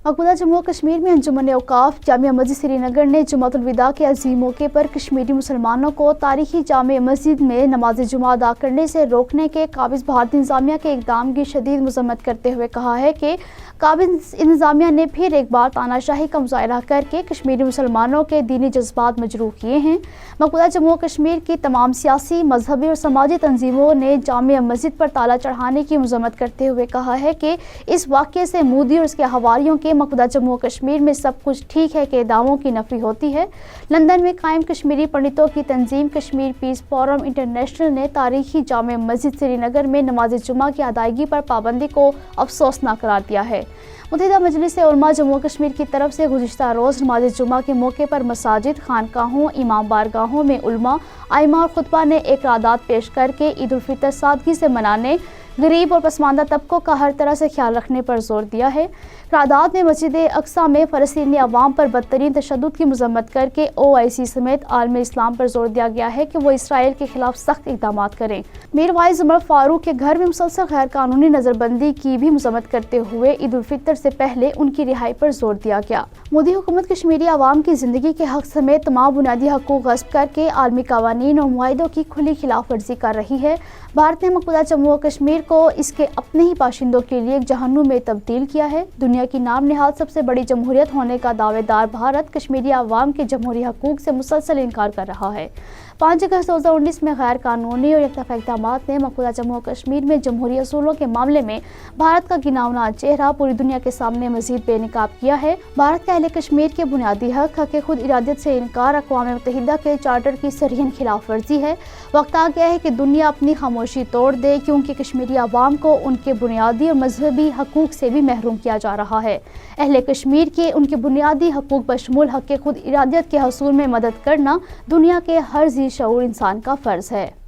मकबूजा जम्मू और कश्मीर में अंजुमन औकाफ जामिया मस्जिद श्रीनगर ने जुमातुल विदा के अजीम मौके पर कश्मीरी मुसलमानों को तारीखी जामिया मस्जिद में नमाज जुमा अदा करने से रोकने के काबिज भारतीय इंतजामिया के इक़दाम की शदीद मज़म्मत करते हुए कहा है कि काबिज इंतजामिया ने फिर एक बार तानाशाही का मुजाहरा करके कश्मीरी मुसलमानों के दीनी जज्बात मजरूह किए हैं। मकबूजा जम्मू और कश्मीर की तमाम सियासी, मजहबी और समाजी तंजीमों ने जामिया मस्जिद पर ताला चढ़ाने की मज़म्मत करते हुए कहा है कि इस वाक़ये से मोदी और उसके हवारियों के मकबूजा जम्मू और कश्मीर में सब कुछ ठीक है के दावों की नफी होती है। लंदन में कायम कश्मीरी पंडितों की तंजीम कश्मीर पीस फोरम इंटरनेशनल ने तारीखी जामिया मस्जिद श्रीनगर में नमाज जुमा की अदायगी पर पाबंदी को अफसोसनाक करार दिया है। मुत्तहिदा मजलिस उलमा जम्मू कश्मीर की तरफ से गुज़िश्ता रोज़ नमाज जुमा के मौके पर मसाजिद, खानकाहों, इमाम बारगाहों में उलमा, आइमा और खुतबा ने एक रादात पेश करके ईद उल फितर सादगी से मनाने, गरीब और पसमानदा तबकों का हर तरह से ख्याल रखने पर जोर दिया है। रादात में मस्जिद अक्सा में फ़लस्तीनी अवाम पर बदतरीन तशद्दुद की मज़म्मत करके OIC समेत आलम इस्लाम पर जोर दिया गया है कि वो इसराइल के खिलाफ सख्त इक़दाम करें। मीर वाइज उमर फारूक के घर में मुसलसल गैर कानूनी नज़रबंदी की भी मज़म्मत करते हुए ईद उल फितर से पहले उनकी रिहाई पर जोर दिया गया। मोदी हुकूमत कश्मीरी अवाम की ज़िंदगी के हक़ समेत तमाम बुनियादी हकूक़ गस्ब करके आलमी कवानीन और मुआहिदों की खुली खिलाफ वर्जी कर रही है। भारत ने मकबूजा जम्मू और कश्मीर को इसके अपने ही बाशिंदों के लिए एक जहन्नुम में तब्दील किया है। दुनिया की नाम निहाद सबसे बड़ी जमहूरियत होने का दावेदार भारत कश्मीरी अवाम के जमहूरी हकूक़ से मुसलसल इनकार कर रहा है। 5 अगस्त 2019 में गैर कानूनी और एकतरफ़ा इक़दामात ने मकबूजा जम्मू और कश्मीर में जमहूरी असूलों के मामले में भारत का गिनावना चेहरा पूरी दुनिया के सामने मज़ीद बेनकाब किया है। भारत का अहले कश्मीर के बुनियादी हक खुद इरादत से इनकार अक़वाम मुत्तहिदा के चार्टर की सरहीन खिलाफ वर्जी है। वक्त आ गया है कि दुनिया अपनी खामोशी तोड़ दे, क्योंकि कश्मीरी अवाम को उनके बुनियादी और मजहबी हकूक़ से भी महरूम किया जा रहा है। अहले कश्मीर के उनके बुनियादी हकूक़ बशमूल हक़ खुद इरादत के हसूल में मदद करना दुनिया के हर जी शऊर इंसान का फ़र्ज़ है।